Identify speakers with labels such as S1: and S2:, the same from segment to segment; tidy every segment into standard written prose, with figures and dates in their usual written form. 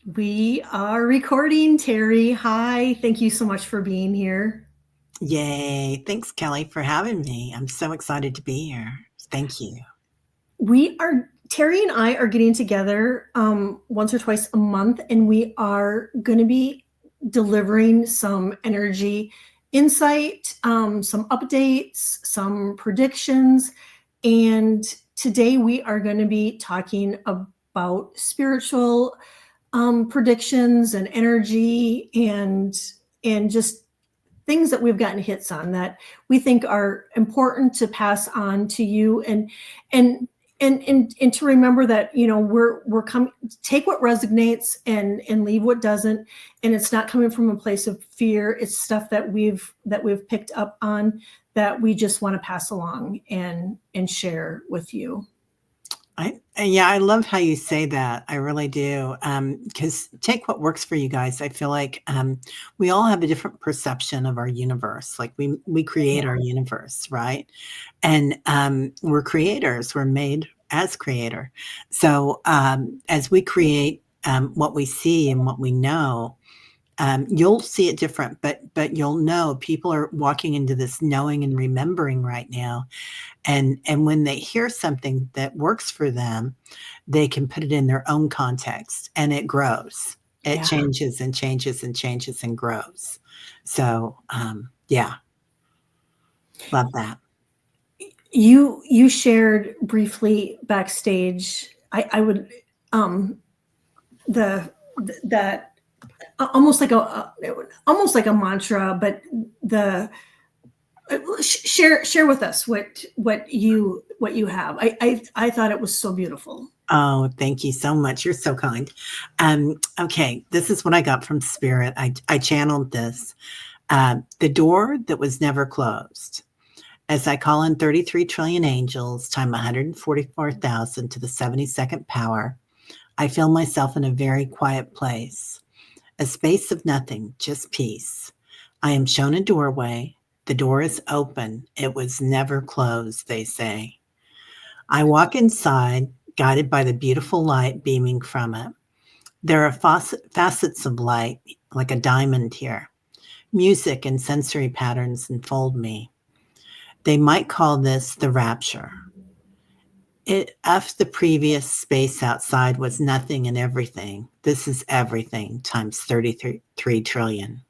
S1: We are recording, Teri. Hi, thank you so much for being here.
S2: Yay. Thanks, Kelly, for having me. I'm so excited to be here. Thank you.
S1: Teri and I are getting together once or twice a month, and we are going to be delivering some energy insight, some updates, some predictions. And today we are going to be talking about spiritual predictions and energy and just things that we've gotten hits on that we think are important to pass on to you and and to remember that we're coming, take what resonates and leave what doesn't, and it's not coming from a place of fear. It's stuff that we've picked up on that we just want to pass along and share with you.
S2: I love how you say that. I really do. Because take what works for you guys. I feel like we all have a different perception of our universe. Like we create our universe, right? And we're creators. We're made as creator. So as we create what we see and what we know, you'll see it different, but you'll know people are walking into this knowing and remembering right now, and when they hear something that works for them, they can put it in their own context, and it grows. It
S1: Yeah.
S2: changes and changes and changes and grows. So yeah, love that.
S1: You shared briefly backstage. I would the that almost like a mantra, but the share with us what you have. I thought it was so beautiful.
S2: Oh, thank you so much. You're so kind. Okay, this is what I got from Spirit. I channeled this. The door that was never closed. As I call in 33 trillion angels, time 144,000 to the 72nd power, I feel myself in a very quiet place, a space of nothing, just peace. I am shown a doorway. The door is open. It was never closed, they say. I walk inside, guided by the beautiful light beaming from it. There are facets of light, like a diamond here. Music and sensory patterns enfold me. They might call this the rapture. If the previous space outside was nothing and everything, this is everything times 33 trillion.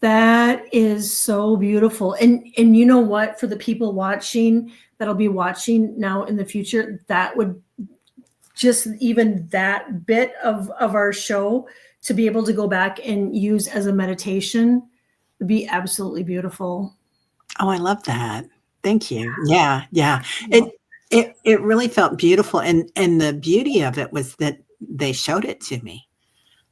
S1: That is so beautiful. And you know what? For the people watching that'll be watching now in the future, that would just even that bit of our show to be able to go back and use as a meditation would be absolutely beautiful.
S2: Oh, I love that. Thank you. Yeah, yeah. It really felt beautiful, and the beauty of it was that they showed it to me.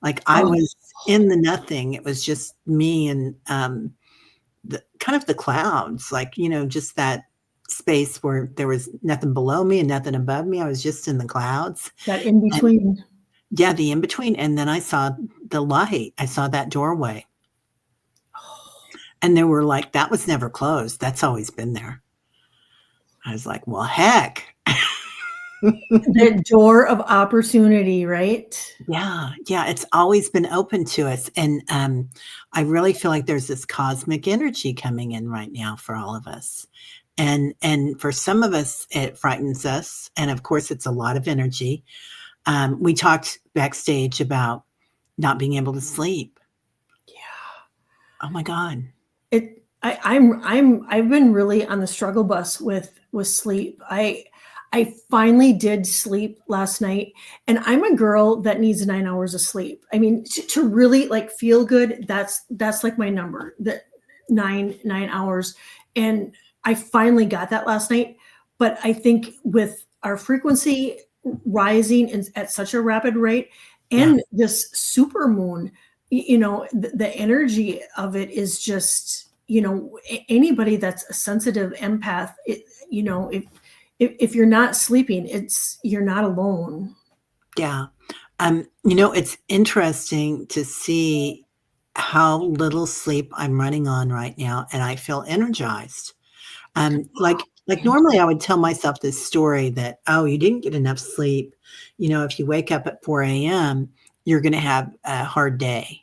S2: Like I
S1: Oh,
S2: was in the nothing. It was just me and the kind of the clouds, like, just that space where there was nothing below me and nothing above me. I was just in the clouds.
S1: that in
S2: And
S1: between.
S2: yeah, the in between. And then I saw the light. I saw that doorway. And they were like, that was never closed. That's always been there. I was like, well, heck.
S1: The door of opportunity, right?
S2: Yeah, yeah, it's always been open to us, and, I really feel like there's this cosmic energy coming in right now for all of us, and for some of us, it frightens us, and of course, it's a lot of energy. We talked backstage about not being able to sleep.
S1: Yeah.
S2: Oh my god.
S1: I've been really on the struggle bus with sleep. I finally did sleep last night, and I'm a girl that needs 9 hours of sleep. I mean, to really like feel good, that's like my number, that 9 hours. And I finally got that last night. But I think with our frequency rising at such a rapid rate,
S2: Yeah,
S1: and this super moon, the energy of it is just, anybody that's a sensitive empath, if you're not sleeping, you're not alone.
S2: yeah. It's interesting to see how little sleep I'm running on right now, and I feel energized. Like normally I would tell myself this story that, oh, you didn't get enough sleep. If you wake up at 4 a.m., you're going to have a hard day.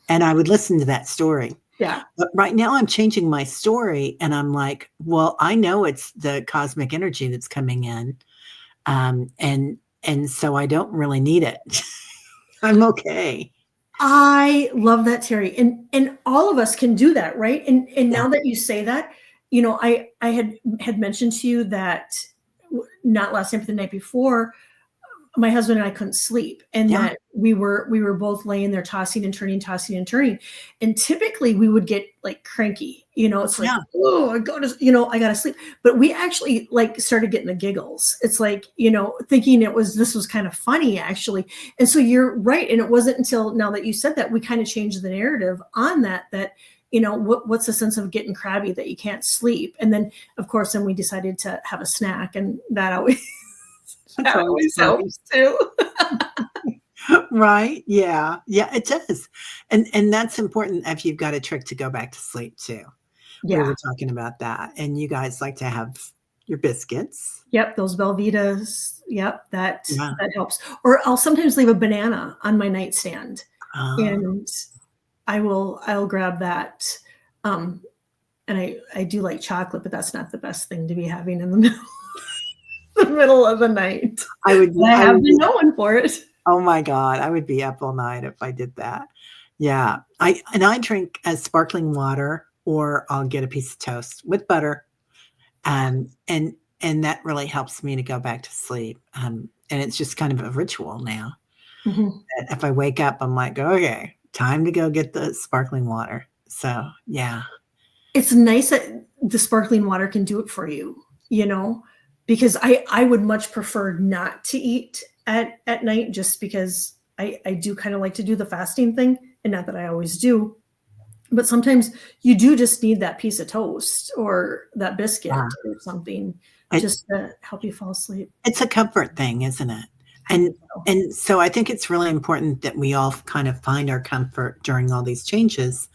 S2: And I would listen to that story.
S1: Yeah.
S2: But right now I'm changing my story and I'm like, well, I know it's the cosmic energy that's coming in. And so I don't really need it. I'm okay.
S1: I love that, Teri. And all of us can do that, right? And
S2: Yeah.
S1: now that you say that, I had mentioned to you that not last night, but the night before, my husband and I couldn't sleep, and
S2: Yeah.
S1: that we were both laying there tossing and turning. And typically we would get like cranky, it's like,
S2: Yeah.
S1: oh, I gotta sleep. But we actually like started getting the giggles. It's like, thinking this was kind of funny actually. And so you're right. And it wasn't until now that you said that we kind of changed the narrative on that, what's the sense of getting crabby that you can't sleep? And then of course, then we decided to have a snack, and that always that always helps too.
S2: Right. Yeah. Yeah, it does. And that's important if you've got a trick to go back to sleep too. We
S1: Yeah.
S2: were talking about that. And you guys like to have your biscuits.
S1: Yep. Those Belvitas. Yep. That
S2: Yeah.
S1: helps. Or I'll sometimes leave a banana on my nightstand,
S2: Uh,
S1: and I'll grab that. And I do like chocolate, but that's not the best thing to be having in the middle of the night.
S2: I
S1: have been known for it.
S2: Oh my God, I would be up all night if I did that. Yeah. I drink sparkling water, or I'll get a piece of toast with butter. And that really helps me to go back to sleep. And it's just kind of a ritual now.
S1: Mm-hmm.
S2: If I wake up, I'm like, okay, time to go get the sparkling water. So yeah.
S1: It's nice that the sparkling water can do it for you, because I would much prefer not to eat at night, just because I do kind of like to do the fasting thing, and not that I always do, but sometimes you do just need that piece of toast or that biscuit or something just to help you fall asleep.
S2: It's a comfort thing, isn't it? And so I think it's really important that we all kind of find our comfort during all these changes.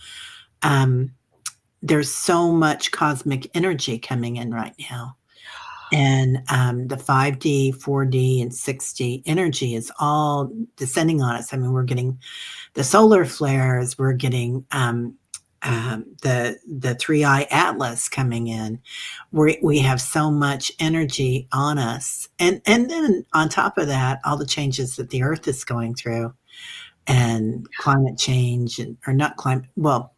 S2: There's so much cosmic energy coming in right now. And the 5D, 4D, and 6D energy is all descending on us. I mean, we're getting the solar flares, we're getting the 3-eye atlas coming in. We have so much energy on us. And then on top of that, all the changes that the earth is going through, and climate change, or not climate, well,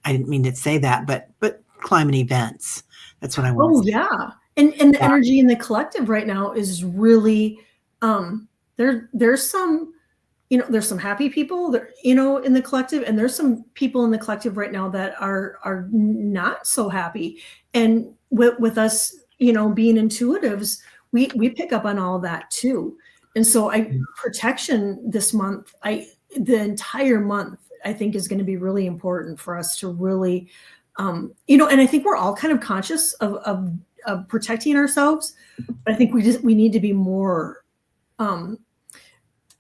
S2: I didn't mean to say that, but climate events. That's what I want to say.
S1: Yeah. And the energy in the collective right now is really, there's some, there's some happy people that, in the collective, and there's some people in the collective right now that are not so happy. And with us, being intuitives, we pick up on all of that too. And so protection this month, the entire month, I think is going to be really important for us to really, and I think we're all kind of conscious of protecting ourselves, but I think we need to be more,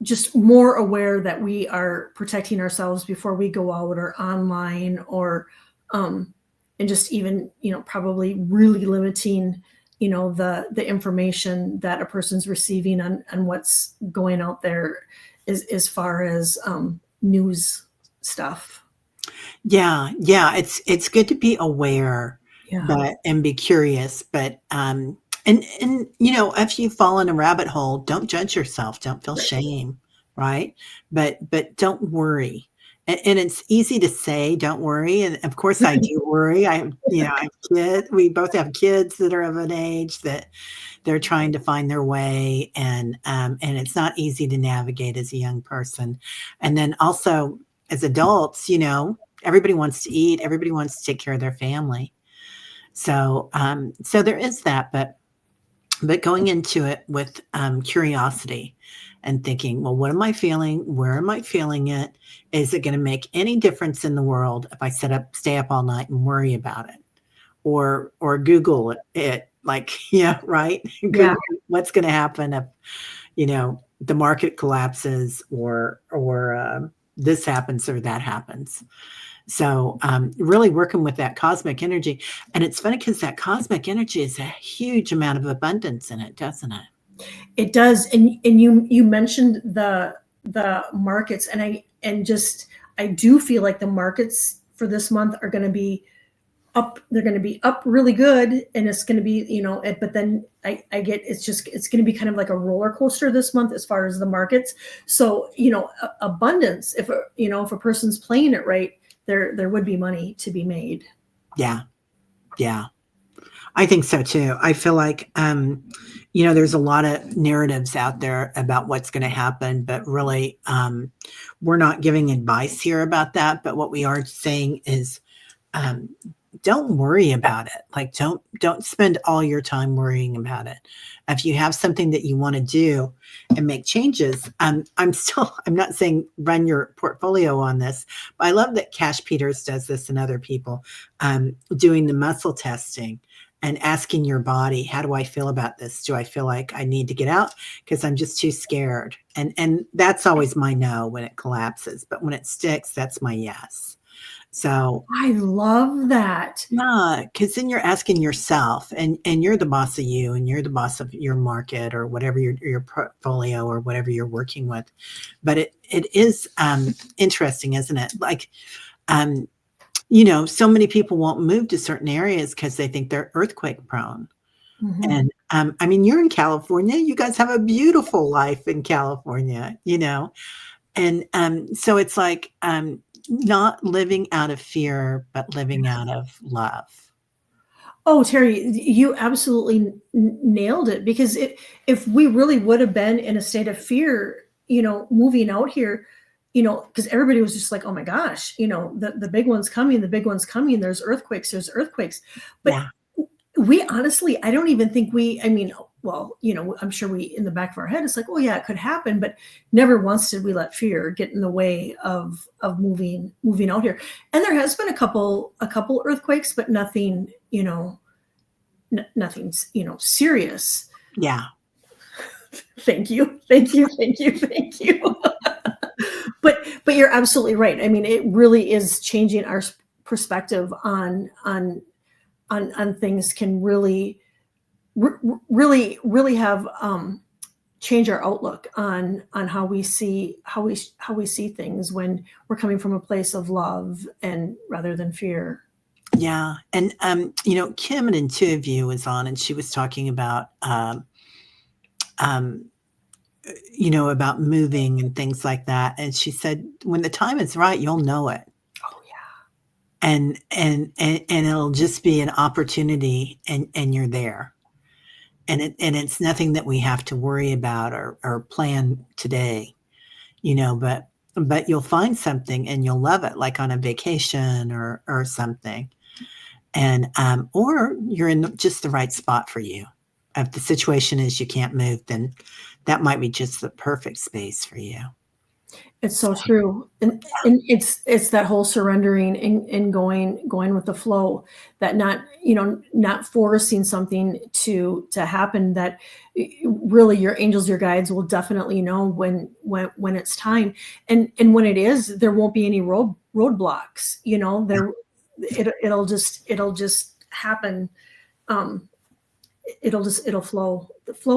S1: just more aware that we are protecting ourselves before we go out or online, or, and just even, probably really limiting, the information that a person's receiving on what's going out there as far as news stuff.
S2: Yeah. It's good to be aware, and be curious. But and if you fall in a rabbit hole, don't judge yourself. Don't feel shame, right? But don't worry. And it's easy to say, don't worry. And of course I do worry. I have kids. We both have kids that are of an age that they're trying to find their way. And it's not easy to navigate as a young person. And then also as adults, everybody wants to eat. Everybody wants to take care of their family. So there is that, but going into it with curiosity and thinking, well, what am I feeling? Where am I feeling it? Is it going to make any difference in the world if I stay up all night and worry about it, or Google it? Like, right? Google what's going to happen if the market collapses, or this happens or that happens. So really working with that cosmic energy. And it's funny because that cosmic energy is a huge amount of abundance in it, doesn't it?
S1: It does. And you mentioned the markets, and I do feel like the markets for this month are going to be up. They're going to be up really good, and it's going to be, but then I get, it's going to be kind of like a roller coaster this month as far as the markets. So, abundance, if a person's playing it right, there would be money to be made.
S2: Yeah. Yeah. I think so too. I feel like, there's a lot of narratives out there about what's going to happen, but really, we're not giving advice here about that. But what we are saying is, don't worry about it. Like, don't spend all your time worrying about it. If you have something that you want to do and make changes, I'm not saying run your portfolio on this, but I love that Cash Peters does this and other people, doing the muscle testing and asking your body, how do I feel about this? Do I feel like I need to get out? Because I'm just too scared. And that's always my no when it collapses. But when it sticks, that's my yes. So
S1: I love that.
S2: yeah, because then you're asking yourself, and you're the boss of you, and you're the boss of your market or whatever your portfolio or whatever you're working with. But it is interesting, isn't it? Like, so many people won't move to certain areas because they think they're earthquake prone.
S1: Mm-hmm.
S2: And you're in California. You guys have a beautiful life in California, and so it's like not living out of fear, but living out of love.
S1: Oh, Teri, you absolutely nailed it. Because if we really would have been in a state of fear, moving out here, because everybody was just like, oh my gosh, the big one's coming, the big one's coming. There's earthquakes. But
S2: Yeah.
S1: we honestly, I don't even think I'm sure we, in the back of our head, it's like, oh yeah, it could happen, but never once did we let fear get in the way of moving out here. And there has been a couple earthquakes, but nothing, nothing's, serious.
S2: Yeah.
S1: Thank you. But you're absolutely right. I mean, it really is changing our perspective on things. Can really have change our outlook on how we see things when we're coming from a place of love and rather than fear.
S2: Yeah. And Kim at Intuitive View was on, and she was talking about about moving and things like that. And she said, when the time is right, you'll know it.
S1: Oh yeah.
S2: And it'll just be an opportunity, and you're there. And it's nothing that we have to worry about or plan today, but you'll find something and you'll love it, like on a vacation or something. And or you're in just the right spot for you. If the situation is you can't move, then that might be just the perfect space for you.
S1: It's so true. And it's that whole surrendering and going with the flow, that not forcing something to happen, that really your angels, your guides will definitely know when it's time. And when it is, there won't be any roadblocks, it'll just happen. It'll flow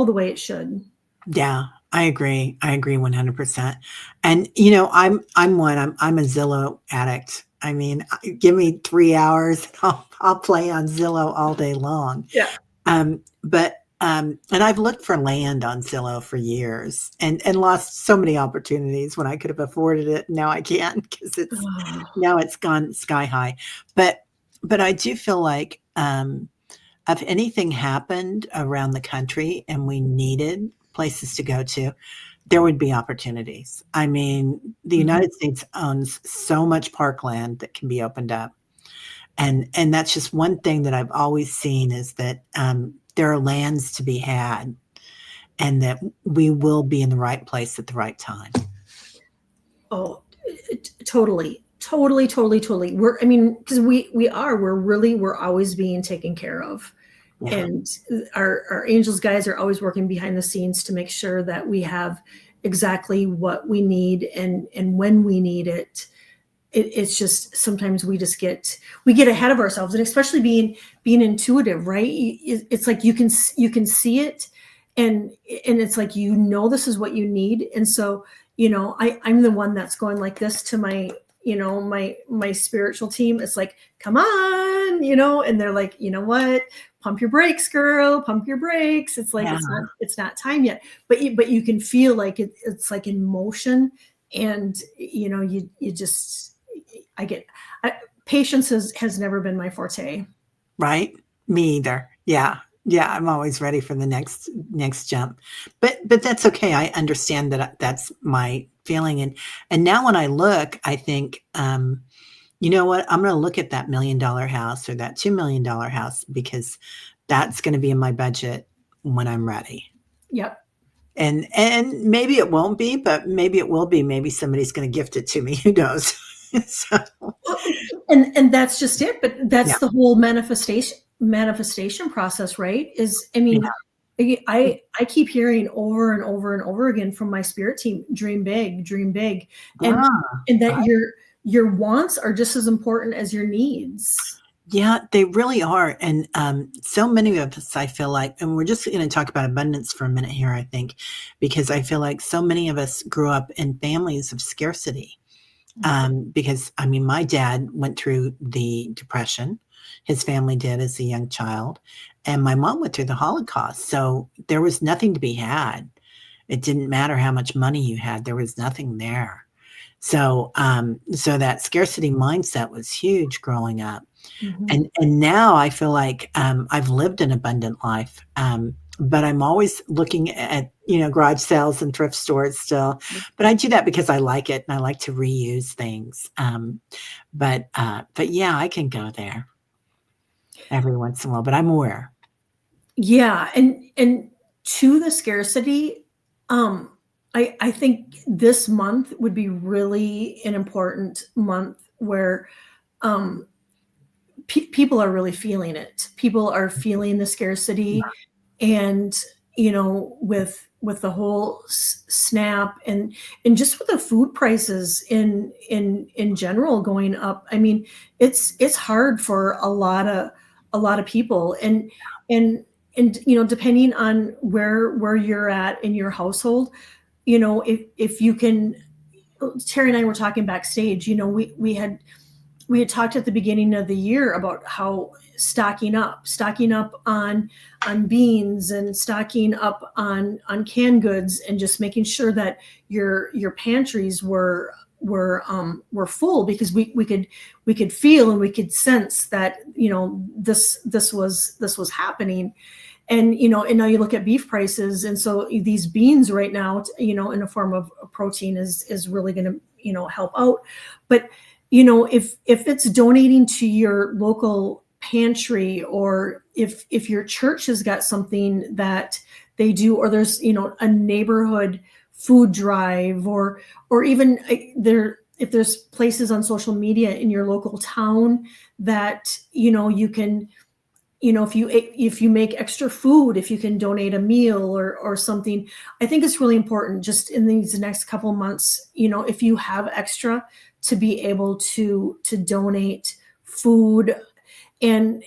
S1: the way it should.
S2: Yeah, I agree. I agree 100%. And I'm a Zillow addict. I mean, give me 3 hours, and I'll play on Zillow all day long.
S1: Yeah.
S2: And I've looked for land on Zillow for years and lost so many opportunities when I could have afforded it. Now I can't, because now it's gone sky high. But I do feel like if anything happened around the country and we needed places to go to, there would be opportunities. I mean, the United States owns so much parkland that can be opened up. And that's just one thing that I've always seen, is that there are lands to be had, and that we will be in the right place at the right time.
S1: Oh, totally. Because we're always being taken care of. Yeah. And our angels guys are always working behind the scenes to make sure that we have exactly what we need and when we need it. it's just sometimes we get ahead of ourselves, and especially being intuitive, right? It's like you can see it, and it's like, this is what you need. And so I'm the one that's going like this to my my spiritual team. It's like, come on, and they're like, you know what, pump your brakes, girl, pump your brakes. It's like, it's not time yet, but you can feel like it's like in motion. And you just, patience has never been my forte.
S2: Right. Me either. Yeah. I'm always ready for the next jump, but that's okay. I understand that that's my feeling. And now when I look, I think, you know what, I'm going to look at that $1 million house or that $2 million house, because that's going to be in my budget when I'm ready.
S1: Yep.
S2: And maybe it won't be, but maybe it will be. Maybe somebody's going to gift it to me. Who knows? So.
S1: And that's just it. But that's the whole manifestation process, right? I keep hearing over and over and over again from my spirit team, dream big, and that your wants are just as important as your needs.
S2: Yeah, they really are. And so many of us, I feel like, and we're just going to talk about abundance for a minute here, I think, because I feel like so many of us grew up in families of scarcity. Because, I mean, my dad went through the Depression. His family did as a young child. And my mom went through the Holocaust. So there was nothing to be had. It didn't matter how much money you had. There was nothing there. So that scarcity mindset was huge growing up. Mm-hmm. And now I feel like I've lived an abundant life, but I'm always looking at garage sales and thrift stores still. But I do that because I like it, and I like to reuse things. But yeah, I can go there every once in a while. But I'm aware.
S1: Yeah, and to the scarcity, I think this month would be really an important month where people are really feeling it. People are feeling the scarcity, and with the whole snap, and just with the food prices in general going up. I mean, it's hard for a lot of people, and depending on where you're at in your household, if you can. Teri and I were talking backstage. We had talked at the beginning of the year about how stocking up on beans, and stocking up on canned goods, and just making sure that your pantries were full, because we could feel and we could sense that this was happening. And and now you look at beef prices, and so these beans right now, in a form of protein is really going to help out. But if it's donating to your local pantry, or if your church has got something that they do, or there's a neighborhood food drive, or even if there's places on social media in your local town that you can, if you make extra food, if you can donate a meal or something. I think it's really important, just in these next couple of months, if you have extra, to be able to donate food and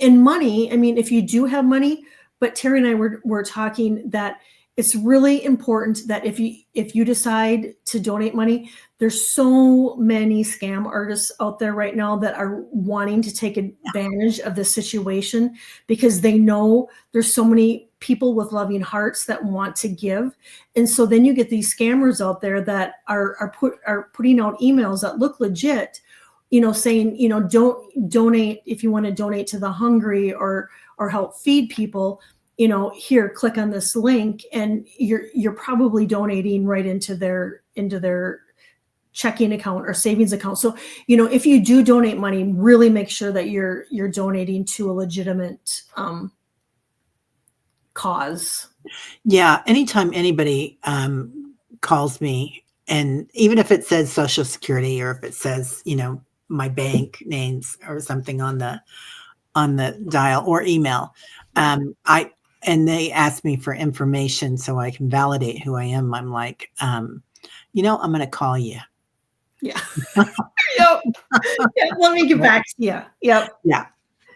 S1: money. I mean, if you do have money. But Teri and I were talking that it's really important that if you decide to donate money, there's so many scam artists out there right now that are wanting to take advantage of the situation, because they know there's so many people with loving hearts that want to give. And so then you get these scammers out there that are putting out emails that look legit, saying, don't donate if you want to donate to the hungry, or help feed people. Here, click on this link, and you're probably donating right into their checking account or savings account. So, if you do donate money, really make sure that you're donating to a legitimate cause.
S2: Yeah. Anytime anybody calls me, and even if it says Social Security, or if it says, my bank names or something on the dial, or email, and they ask me for information so I can validate who I am, I'm like, I'm going to call you.
S1: Yeah. Yeah, let me get back to you. Yep.
S2: Yeah.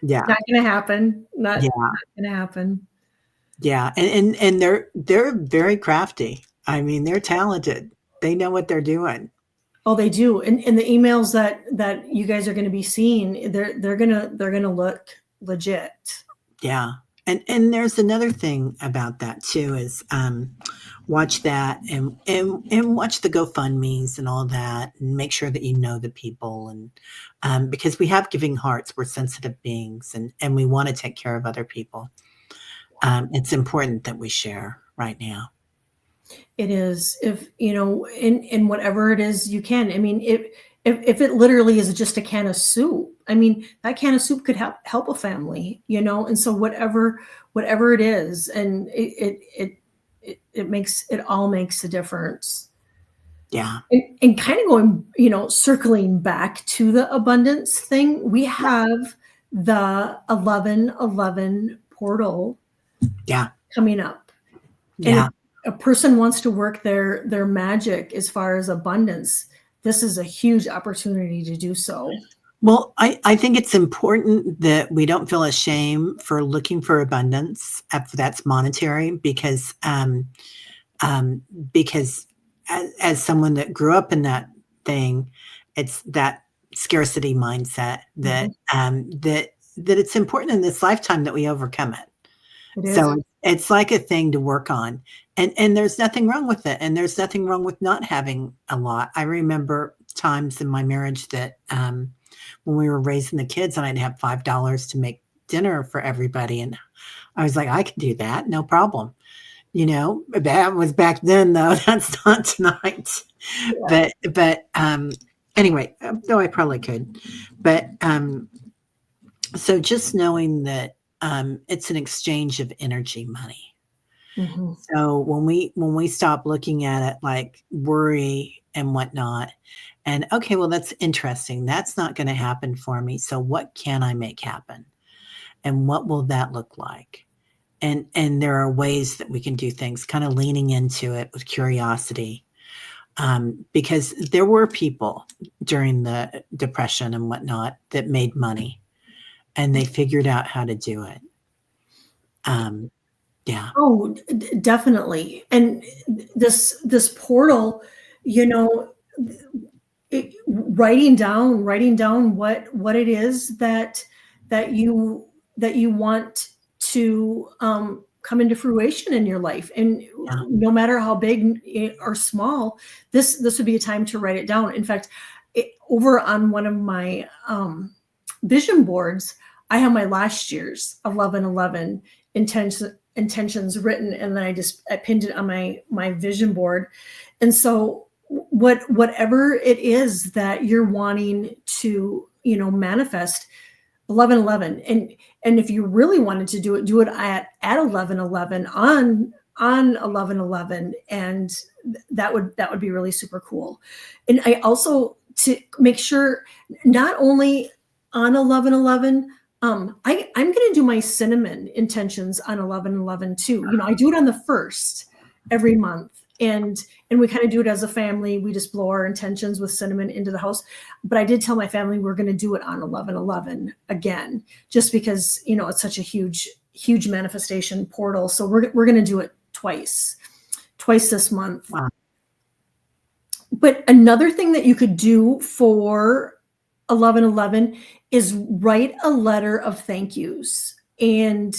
S2: Yeah.
S1: Not gonna happen. Not
S2: Yeah.
S1: gonna happen.
S2: Yeah. And they're very crafty. I mean, they're talented. They know what they're doing.
S1: Oh, they do. And the emails that you guys are gonna be seeing, they're gonna look legit.
S2: Yeah. And there's another thing about that too is watch that and watch the GoFundMe's and all that and make sure that you know the people and because we have giving hearts, we're sensitive beings and we want to take care of other people. It's important that we share right now.
S1: It is, if in whatever it is you can. I mean, if it literally is just a can of soup, I mean, that can of soup could help a family, and so whatever it is, and it all makes a difference.
S2: Yeah.
S1: And kind of going, circling back to the abundance thing, we have the 1111 portal coming up. And if a person wants to work their magic as far as abundance, this is a huge opportunity to do so.
S2: Well, I think it's important that we don't feel ashamed for looking for abundance if that's monetary, because as someone that grew up in that thing, it's that scarcity mindset that that it's important in this lifetime that we overcome it. So it's like a thing to work on, and there's nothing wrong with it, and there's nothing wrong with not having a lot. I remember times in my marriage that when we were raising the kids and I'd have $5 to make dinner for everybody, and I was like, I can do that, no problem. That was back then, though. That's not tonight. Yeah. But anyway, though I probably could. But so just knowing that it's an exchange of energy, money. Mm-hmm. So when we stop looking at it like worry and whatnot, and okay, well, that's interesting. That's not going to happen for me. So what can I make happen? And what will that look like? And there are ways that we can do things, kind of leaning into it with curiosity, because there were people during the Depression and whatnot that made money, and they figured out how to do it. Yeah.
S1: Oh, definitely. And this portal, writing down what it is that you want to come into fruition in your life, and no matter how big or small, this would be a time to write it down. In fact, over on one of my vision boards, I have my last year's 1111 intentions written, and then I pinned it on my vision board. And so whatever it is that you're wanting to manifest, 1111, and if you really wanted to do it at 1111 on 1111, and that would be really super cool. And I also, to make sure, not only on 1111, I'm going to do my cinnamon intentions on 1111 too. I do it on the 1st every month, and we kind of do it as a family. We just blow our intentions with cinnamon into the house. But I did tell my family we're going to do it on 1111 again, just because it's such a huge manifestation portal. So we're going to do it twice this month. Wow. But another thing that you could do for 1111 is write a letter of thank yous, and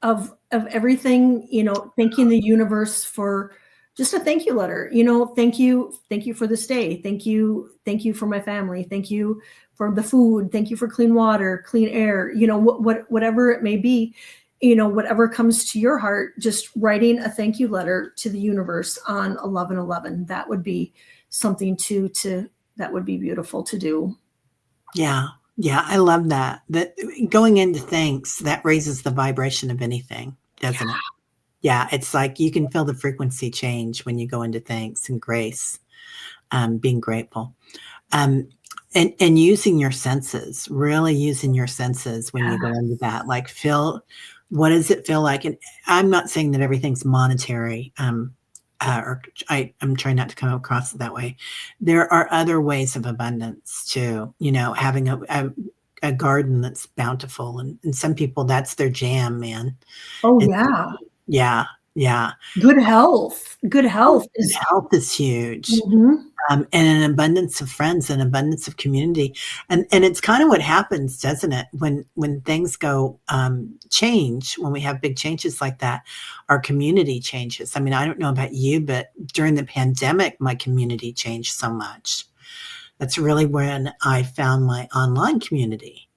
S1: of everything, thanking the universe for just a thank you letter. Thank you for this day. Thank you for my family. Thank you for the food. Thank you for clean water, clean air, whatever it may be, whatever comes to your heart, just writing a thank you letter to the universe on 1111. That would be something that would be beautiful to do.
S2: Yeah. Yeah. I love that. That going into thanks, that raises the vibration of anything, doesn't it? Yeah. It's like you can feel the frequency change when you go into thanks and grace, being grateful, and using your senses, really using your senses when you go into that, like what does it feel like? And I'm not saying that everything's monetary. I'm trying not to come across it that way. There are other ways of abundance too. Having a garden that's bountiful, and some people, that's their jam, man.
S1: Oh
S2: And
S1: yeah.
S2: yeah, yeah.
S1: Good health. Good health
S2: Good
S1: is.
S2: health is huge.
S1: Mhm.
S2: And an abundance of friends, an abundance of community, and it's kind of what happens, doesn't it? When things go change, when we have big changes like that, our community changes. I mean, I don't know about you, but during the pandemic, my community changed so much. That's really when I found my online community.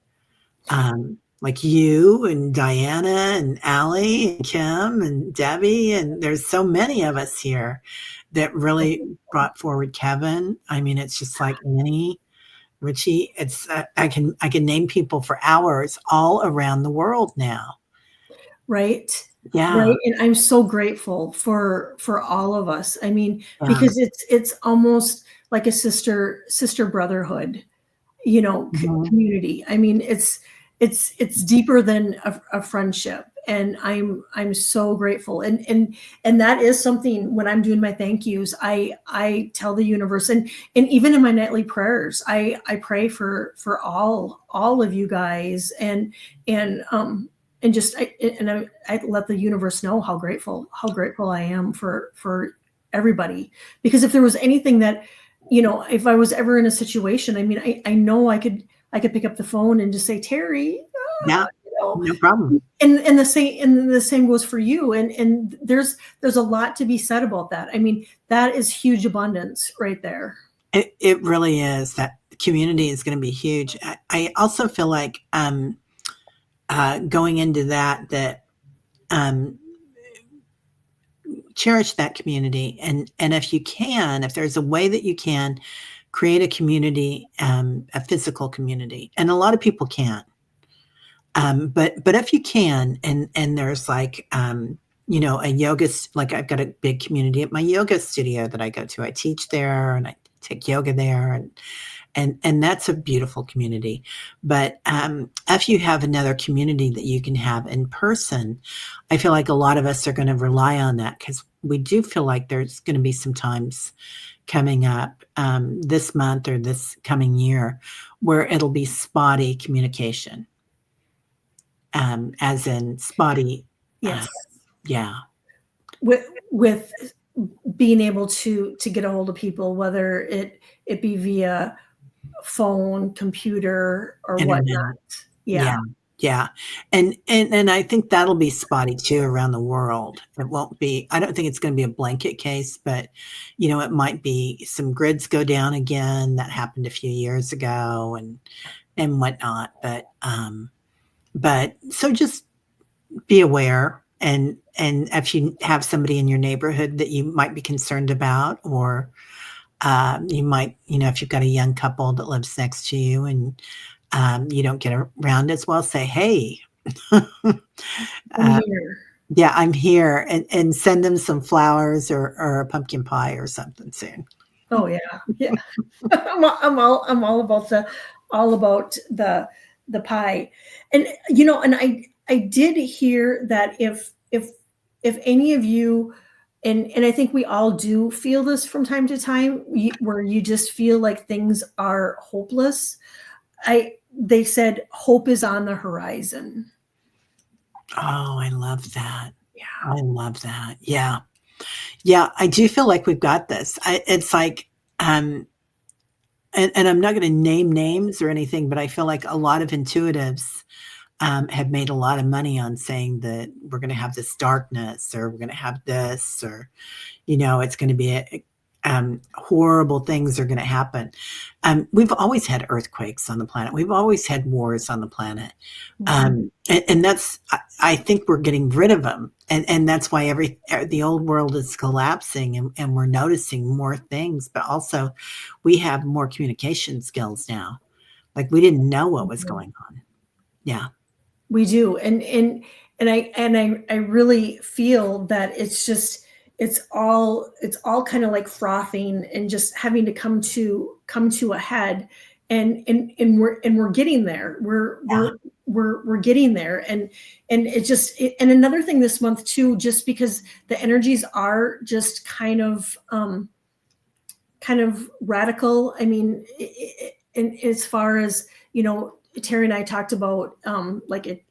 S2: Like you and Diana and Allie and Kim and Debbie, and there's so many of us here that really brought forward Kevin. I mean, it's just like Annie, Richie. It's I can name people for hours all around the world now.
S1: Right.
S2: Yeah,
S1: Right. And I'm so grateful for all of us. I mean,
S2: yeah,
S1: because it's almost like a sister brotherhood,
S2: mhm.
S1: community. I mean, it's deeper than a friendship, and I'm so grateful. And that is something, when I'm doing my thank yous, I tell the universe, and even in my nightly prayers, I pray for all of you guys, and just I let the universe know how grateful I am for everybody. Because if there was anything that, if I was ever in a situation, I mean, I know I could pick up the phone and just say, Teri,
S2: Yeah,
S1: you know,
S2: no problem.
S1: and the same goes for you. And there's a lot to be said about that. I mean, that is huge abundance right there.
S2: It really is. That community is going to be huge. I also feel like going into that um, cherish that community, and if you can, if there's a way that you can create a community, a physical community, and a lot of people can't, but if you can, and there's like a yoga, like I've got a big community at my yoga studio that I go to. I teach there and I take yoga there, and that's a beautiful community. But if you have another community that you can have in person, I feel like a lot of us are going to rely on that, because we do feel like there's going to be some times coming up this month or this coming year where it'll be spotty communication, as in spotty. Uh,
S1: Yes.
S2: yeah,
S1: With being able to get a hold of people, whether it be via phone, computer, or whatnot.
S2: internet.
S1: Yeah.
S2: Yeah, yeah, and I think that'll be spotty too around the world. It won't be. I don't think it's going to be a blanket case, but it might be some grids go down again. That happened a few years ago, and whatnot. But so just be aware, and if you have somebody in your neighborhood that you might be concerned about, or you might, if you've got a young couple that lives next to you and you don't get around as well, say, hey,
S1: I'm
S2: uh,
S1: here.
S2: yeah, I'm here, and send them some flowers, or a pumpkin pie or something soon.
S1: Oh yeah. Yeah. I'm all about the pie. And I did hear that if any of you, and I think we all do feel this from time to time, where you just feel like things are hopeless. They said hope is on the horizon.
S2: Oh, I love that.
S1: Yeah.
S2: I love that. Yeah. Yeah, I do feel like we've got this. It's like, and I'm not going to name names or anything, but I feel like a lot of intuitives have made a lot of money on saying that we're going to have this darkness, or we're going to have this, or it's going to be horrible things are going to happen. We've always had earthquakes on the planet. We've always had wars on the planet.
S1: Mhm.
S2: And that's, I think we're getting rid of them. And that's why the old world is collapsing, and we're noticing more things, but also we have more communication skills now. Like, we didn't know what was going on. Yeah.
S1: We do, and I really feel that it's all kind of like frothing and just having to come to a head, and we're getting there. We're
S2: Yeah.
S1: we're we're getting there. And it just, and another thing this month too, just because the energies are just kind of radical. I mean, and as far as, Teri and I talked about, like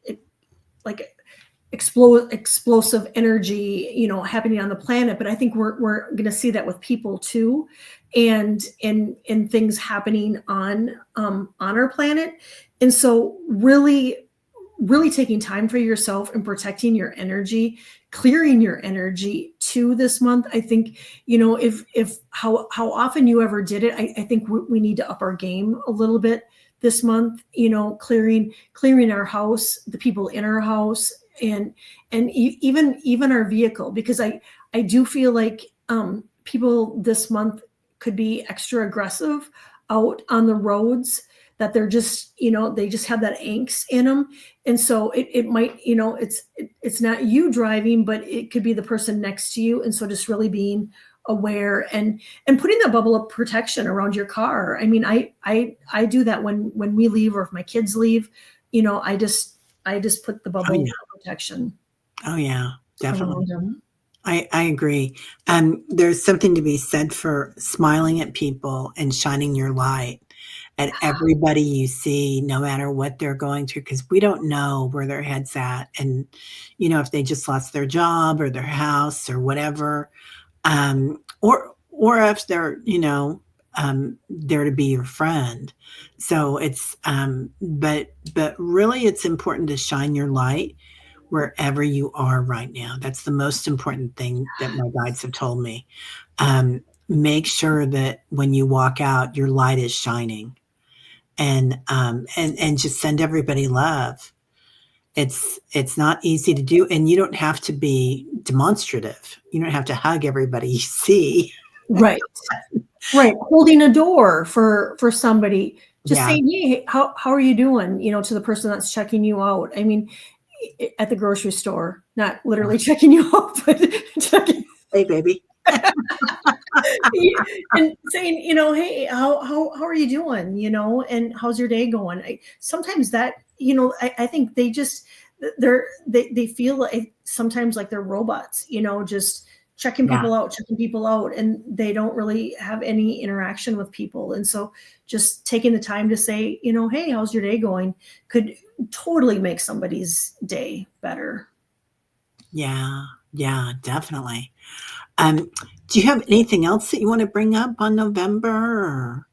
S1: explosive energy, happening on the planet. But I think we're going to see that with people too, and things happening on our planet. And so really taking time for yourself and protecting your energy, clearing your energy to this month. I think, if how often you ever did it, I think we need to up our game a little bit this month, clearing our house, the people in our house, and even our vehicle, because I do feel like people this month could be extra aggressive out on the roads, that they're just, they just have that angst in them. And so it might, it's not you driving, but it could be the person next to you. And so just really being aware and putting that bubble of protection around your car. I mean, I do that when we leave, or if my kids leave, I just put the bubble of protection.
S2: Oh yeah, definitely. I agree. There's something to be said for smiling at people and shining your light at everybody you see, no matter what they're going through, because we don't know where their head's at. And, if they just lost their job or their house or whatever, or if they're, there to be your friend. So it's, but really it's important to shine your light wherever you are right now. That's the most important thing that my guides have told me. Make sure that when you walk out, your light is shining, and just send everybody love. It's not easy to do, and you don't have to be demonstrative. You don't have to hug everybody you see.
S1: Right. Holding a door for somebody, just saying, hey, how are you doing? To the person that's checking you out. I mean, at the grocery store, not literally checking you out, but checking.
S2: Hey, baby.
S1: And saying, hey, how are you doing? And how's your day going? Sometimes that, I think they just, they feel like sometimes like they're robots, just checking people out, and they don't really have any interaction with people. And so just taking the time to say, hey, how's your day going, could totally make somebody's day better.
S2: Yeah, definitely. Do you have anything else that you want to bring up on November? Or?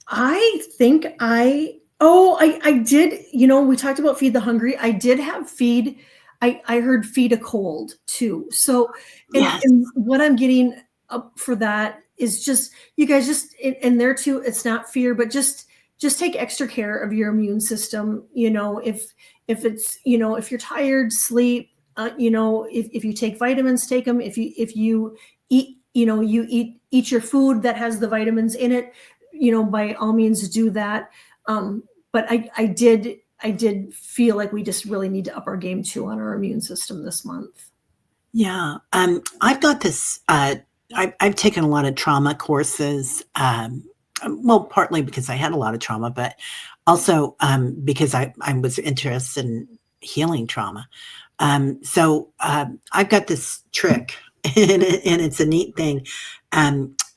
S1: I think I did, we talked about feed the hungry. I did have feed. I heard feed a cold too. So, and what I'm getting up for that is just, you guys just, and there too, it's not fear, but just take extra care of your immune system. If it's, if you're tired, sleep, if you take vitamins, take them. If you eat, eat your food that has the vitamins in it, by all means do that. But I did feel like we just really need to up our game too on our immune system this month.
S2: Yeah. I've got this, I've taken a lot of trauma courses. Well, partly because I had a lot of trauma, but also because I was interested in healing trauma. So I've got this trick, and it's a neat thing,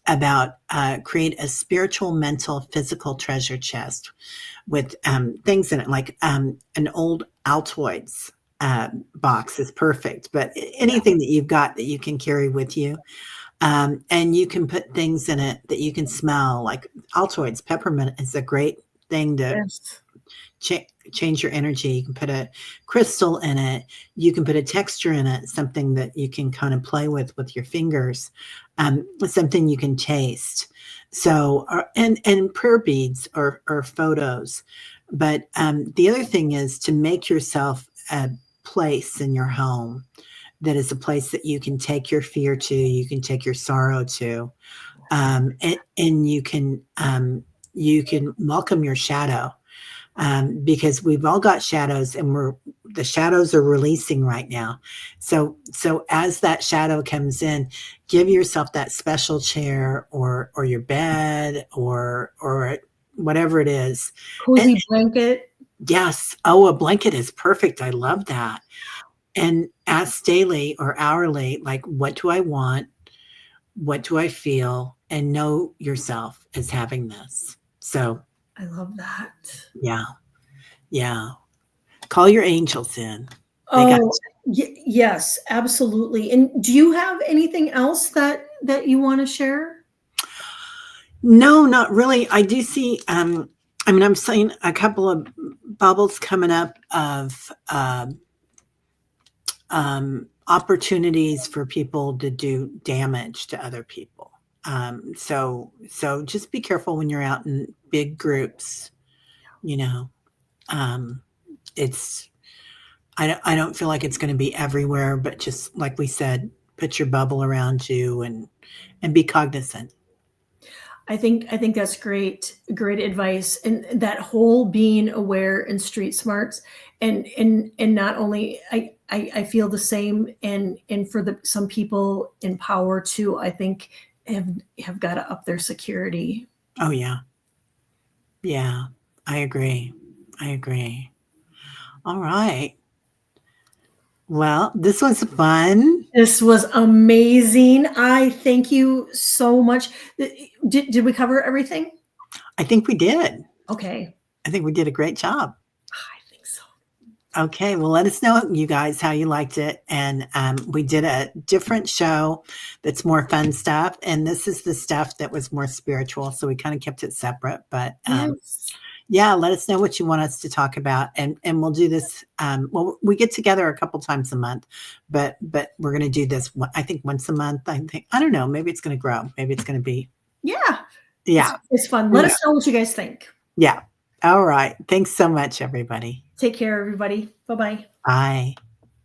S2: about create a spiritual, mental, physical treasure chest with things in it, like an old Altoids box is perfect, but anything that you've got that you can carry with you. And you can put things in it that you can smell, like Altoids. Peppermint is a great thing to change your energy. You can put a crystal in it. You can put a texture in it, something that you can kind of play with your fingers, something you can taste. So, and prayer beads or photos. But the other thing is to make yourself a place in your home that is a place that you can take your fear to, you can take your sorrow to, and you can welcome your shadow, because we've all got shadows, and the shadows are releasing right now. So as that shadow comes in, give yourself that special chair or your bed or whatever it is,
S1: cozy blanket.
S2: Yes. Oh, a blanket is perfect. I love that. And ask daily or hourly, like, what do I want? What do I feel? And know yourself as having this. So,
S1: I love that.
S2: yeah. Yeah. Call your angels in. They got
S1: Oh, yes, absolutely. And do you have anything else that you want to share?
S2: No, not really. I do see, I mean, I'm seeing a couple of bubbles coming up of opportunities for people to do damage to other people. So just be careful when you're out in big groups. You know, um, it's I don't feel like it's going to be everywhere, but just like we said, put your bubble around you and be cognizant.
S1: I think that's great advice. And that whole being aware and street smarts, and not only I feel the same, and for some people in power too, I think have got to up their security.
S2: Oh yeah, yeah, I agree. I agree. All right. Well, this was fun.
S1: This was amazing. I thank you so much. Did we cover everything?
S2: I think we did.
S1: Okay.
S2: I think we did a great job.
S1: I think so.
S2: Okay, well, let us know, you guys, how you liked it. And we did a different show that's more fun stuff. And this is the stuff that was more spiritual. So we kind of kept it separate. But
S1: Yes.
S2: yeah, let us know what you want us to talk about. And we'll do this. Well, we get together a couple times a month, but we're going to do this, I think, once a month. I don't know. Maybe it's going to grow. Maybe it's going to be.
S1: Yeah.
S2: Yeah.
S1: It's fun. Let us know what you guys think.
S2: Yeah. All right. Thanks so much, everybody.
S1: Take care, everybody. Bye-bye.
S2: Bye.